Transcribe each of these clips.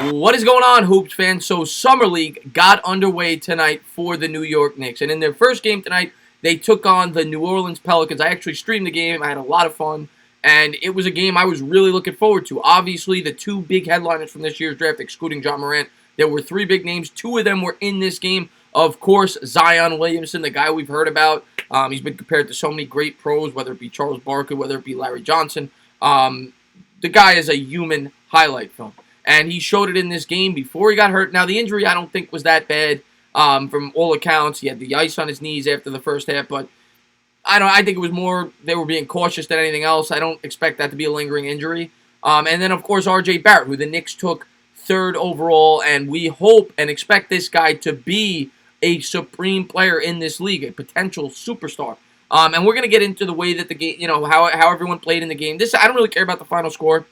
What is going on, Hoops fans? So, Summer League got underway tonight for the New York Knicks. And in their first game tonight, they took on the New Orleans Pelicans. I actually streamed the game. I had a lot of fun. And it was a game I was really looking forward to. Obviously, the two big headliners from this year's draft, excluding John Morant, there were three big names. Two of them were in this game. Of course, Zion Williamson, the guy we've heard about. He's been compared to so many great pros, whether it be Charles Barkley, whether it be Larry Johnson. The guy is a human highlight film. And he showed it in this game before he got hurt. Now, the injury I don't think was that bad from all accounts. He had the ice on his knees after the first half, but I think it was more they were being cautious than anything else. I don't expect that to be a lingering injury. And then, of course, R.J. Barrett, who the Knicks took third overall, and we hope and expect this guy to be a supreme player in this league, a potential superstar. And we're going to get into the way that the game, how everyone played in the game. I don't really care about the final score.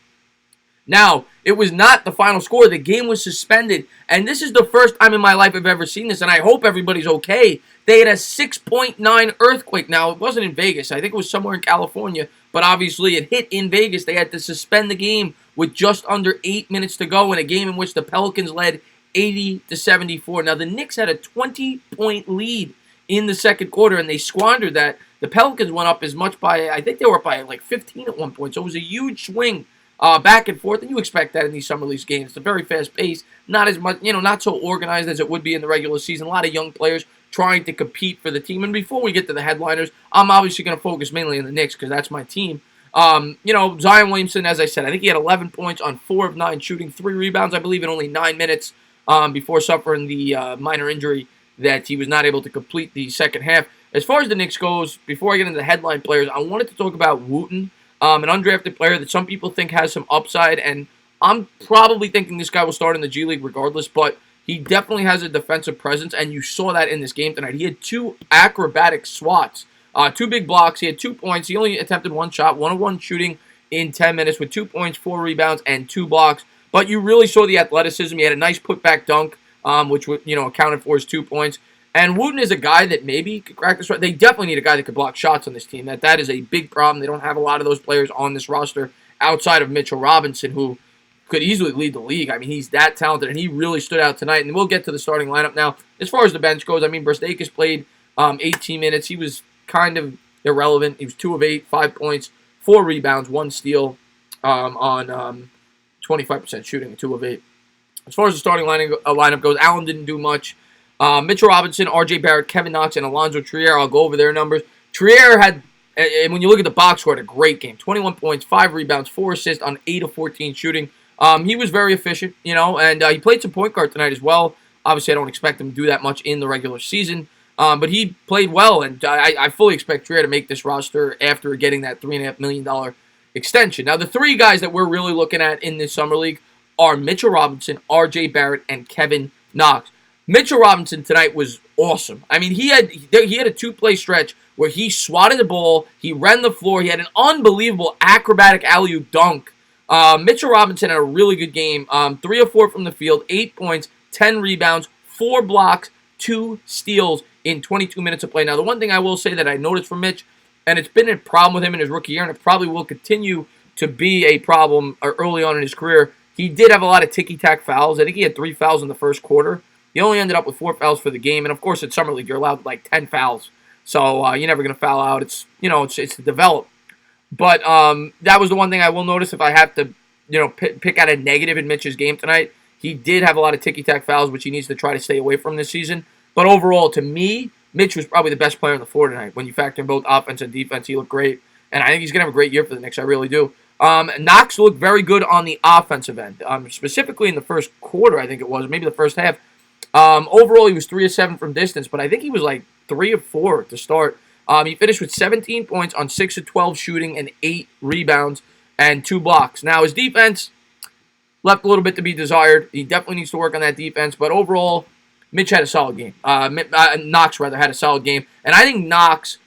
Now, it was not the final score. The game was suspended, and this is the first time in my life I've ever seen this, and I hope everybody's okay. They had a 6.9 earthquake. Now, it wasn't in Vegas. I think it was somewhere in California, but obviously it hit in Vegas. They had to suspend the game with just under 8 minutes to go in a game in which the Pelicans led 80-74. Now, the Knicks had a 20-point lead in the second quarter, and they squandered that. The Pelicans went up as much by, I think they were up by like 15 at one point, so it was a huge swing. Back and forth, and you expect that in these summer league games. It's a very fast pace, not as much, not so organized as it would be in the regular season. A lot of young players trying to compete for the team. And before we get to the headliners, I'm obviously going to focus mainly on the Knicks because that's my team. Zion Williamson, as I said, I think he had 11 points on 4 of 9 shooting, 3 rebounds, I believe, in only 9 minutes before suffering the minor injury that he was not able to complete the second half. As far as the Knicks goes, before I get into the headline players, I wanted to talk about Wooten. An undrafted player that some people think has some upside, and I'm probably thinking this guy will start in the G League regardless, but he definitely has a defensive presence, and you saw that in this game tonight. He had 2 acrobatic swats, 2 big blocks. He had 2 points. He only attempted 1 shot, 1-of-1 shooting in 10 minutes with 2 points, 4 rebounds, and 2 blocks. But you really saw the athleticism. He had a nice putback dunk, which accounted for his 2 points. And Wooten is a guy that maybe could crack this. They definitely need a guy that could block shots on this team. That is a big problem. They don't have a lot of those players on this roster outside of Mitchell Robinson, who could easily lead the league. I mean, he's that talented, and he really stood out tonight. And we'll get to the starting lineup now. As far as the bench goes, I mean, Brastakis played 18 minutes. He was kind of irrelevant. He was 2 of 8, 5 points, 4 rebounds, 1 steal on 25% shooting, 2 of 8. As far as the starting lineup goes, Allen didn't do much. Mitchell Robinson, R.J. Barrett, Kevin Knox, and Alonzo Trier. I'll go over their numbers. Trier had, and when you look at the box score, had a great game. 21 points, 5 rebounds, 4 assists on 8 of 14 shooting. He was very efficient, and he played some point guard tonight as well. Obviously, I don't expect him to do that much in the regular season, but he played well, and I fully expect Trier to make this roster after getting that $3.5 million extension. Now, the 3 guys that we're really looking at in this summer league are Mitchell Robinson, R.J. Barrett, and Kevin Knox. Mitchell Robinson tonight was awesome. I mean, he had a 2-play stretch where he swatted the ball, he ran the floor, he had an unbelievable acrobatic alley-oop dunk. Mitchell Robinson had a really good game. 3 of 4 from the field, 8 points, 10 rebounds, 4 blocks, 2 steals in 22 minutes of play. Now, the one thing I will say that I noticed from Mitch, and it's been a problem with him in his rookie year, and it probably will continue to be a problem early on in his career, he did have a lot of ticky-tack fouls. I think he had 3 fouls in the first quarter. He only ended up with 4 fouls for the game, and of course, in summer league, you're allowed like 10 fouls, so you're never going to foul out. It's it's to develop. But that was the one thing I will notice if I have to pick out a negative in Mitch's game tonight. He did have a lot of ticky-tack fouls, which he needs to try to stay away from this season. But overall, to me, Mitch was probably the best player on the floor tonight. When you factor in both offense and defense, he looked great, and I think he's going to have a great year for the Knicks. I really do. Knox looked very good on the offensive end, specifically in the first quarter. I think it was maybe the first half. Overall, he was 3 of 7 from distance, but I think he was like 3 of 4 to start. He finished with 17 points on 6 of 12 shooting and 8 rebounds and 2 blocks. Now, his defense left a little bit to be desired. He definitely needs to work on that defense, but overall, Mitch had a solid game. Knox had a solid game, and I think Knox,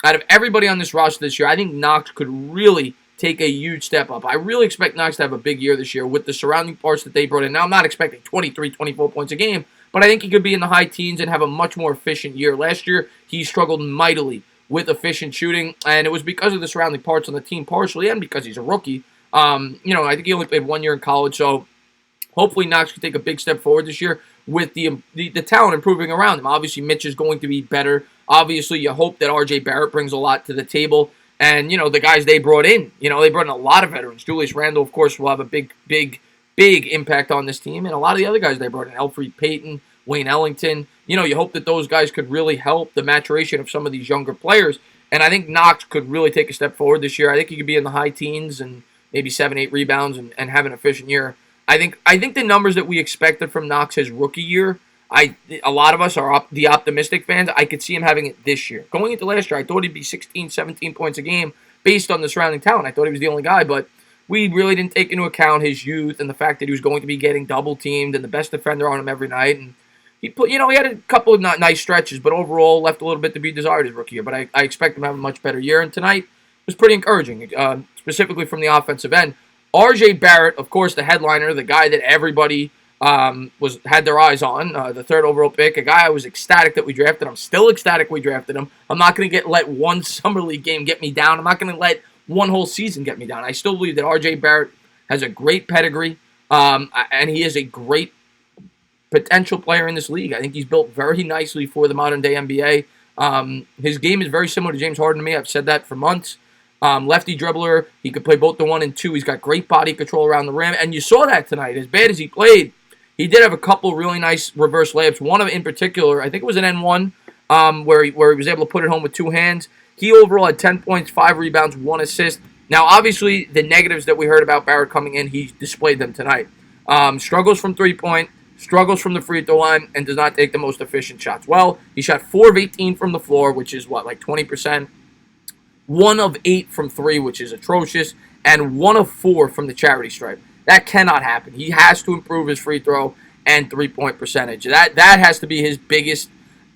out of everybody on this roster this year, I think Knox could really take a huge step up. I really expect Knox to have a big year this year with the surrounding parts that they brought in. Now, I'm not expecting 23, 24 points a game, but I think he could be in the high teens and have a much more efficient year. Last year, he struggled mightily with efficient shooting, and it was because of the surrounding parts on the team partially and because he's a rookie. I think he only played 1 year in college, so hopefully Knox can take a big step forward this year with the talent improving around him. Obviously, Mitch is going to be better. Obviously, you hope that R.J. Barrett brings a lot to the table. And, the guys they brought in, they brought in a lot of veterans. Julius Randle, of course, will have a big impact on this team. And a lot of the other guys they brought in, Elfrid Payton, Wayne Ellington. You hope that those guys could really help the maturation of some of these younger players. And I think Knox could really take a step forward this year. I think he could be in the high teens and maybe 7-8 rebounds and have an efficient year. I think the numbers that we expected from Knox his rookie year, a lot of us are the optimistic fans. I could see him having it this year. Going into last year, I thought he'd be 16, 17 points a game based on the surrounding talent. I thought he was the only guy, but we really didn't take into account his youth and the fact that he was going to be getting double teamed and the best defender on him every night. And he had a couple of nice stretches, but overall left a little bit to be desired his rookie year. But I expect him to have a much better year. And tonight was pretty encouraging, specifically from the offensive end. R.J. Barrett, of course, the headliner, the guy that everybody had their eyes on, the third overall pick, a guy I was ecstatic that we drafted. I'm still ecstatic we drafted him. I'm not going to let one summer league game get me down. I'm not going to let one whole season get me down. I still believe that R.J. Barrett has a great pedigree, and he is a great potential player in this league. I think he's built very nicely for the modern-day NBA. His game is very similar to James Harden to me. I've said that for months. Lefty dribbler. He could play both the 1 and 2. He's got great body control around the rim, and you saw that tonight. As bad as he played, he did have a couple really nice reverse layups. One of them in particular, I think it was an N1, where he was able to put it home with two hands. He overall had 10 points, 5 rebounds, 1 assist. Now, obviously, the negatives that we heard about Barrett coming in, he displayed them tonight. Struggles from three-point, struggles from the free throw line, and does not take the most efficient shots. Well, he shot 4 of 18 from the floor, which is, like 20%. 1 of 8 from 3, which is atrocious, and 1 of 4 from the charity stripe. That cannot happen. He has to improve his free throw and three-point percentage. That has to be his biggest.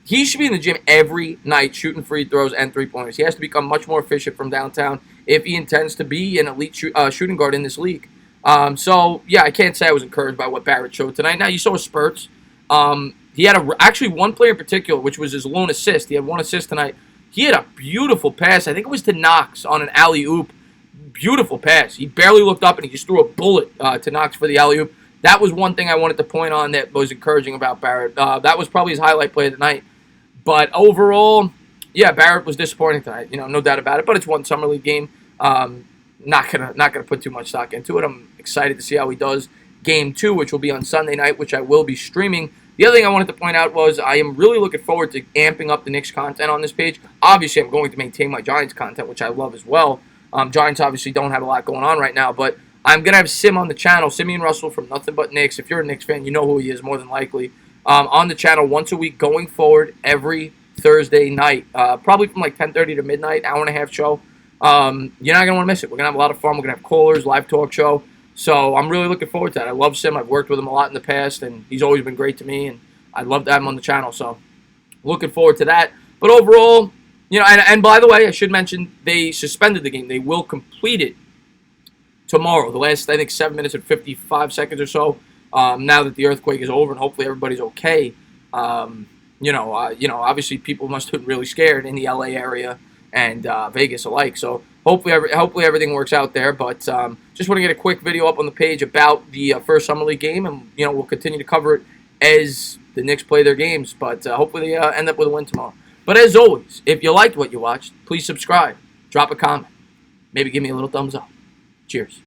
He should be in the gym every night shooting free throws and three-pointers. He has to become much more efficient from downtown if he intends to be an elite shooting guard in this league. So, yeah, I can't say I was encouraged by what Barrett showed tonight. Now, you saw spurts. He had actually one player in particular, which was his lone assist. He had 1 assist tonight. He had a beautiful pass. I think it was to Knox on an alley-oop. Beautiful pass. He barely looked up, and he just threw a bullet to Knox for the alley-oop. That was one thing I wanted to point on that was encouraging about Barrett. That was probably his highlight play of the night. But overall, yeah, Barrett was disappointing tonight. No doubt about it. But it's one summer league game. Not gonna put too much stock into it. I'm excited to see how he does Game 2, which will be on Sunday night, which I will be streaming. The other thing I wanted to point out was I am really looking forward to amping up the Knicks content on this page. Obviously, I'm going to maintain my Giants content, which I love as well. Giants obviously don't have a lot going on right now, but I'm going to have Sim on the channel, Simeon Russell from Nothing But Knicks. If you're a Knicks fan, you know who he is more than likely. On the channel once a week going forward every Thursday night, probably from like 10:30 to midnight, hour and a half show. You're not going to want to miss it. We're going to have a lot of fun. We're going to have callers, live talk show. So I'm really looking forward to that. I love Sim. I've worked with him a lot in the past, and he's always been great to me, and I'd love to have him on the channel. So looking forward to that. But overall, and by the way, I should mention they suspended the game. They will complete it tomorrow. The last, I think, 7 minutes and 55 seconds or so. Now that the earthquake is over and hopefully everybody's okay. Obviously people must have been really scared in the LA area and Vegas alike. So hopefully everything works out there. But just want to get a quick video up on the page about the first summer league game, and we'll continue to cover it as the Knicks play their games. But hopefully they end up with a win tomorrow. But as always, if you liked what you watched, please subscribe, drop a comment, maybe give me a little thumbs up. Cheers.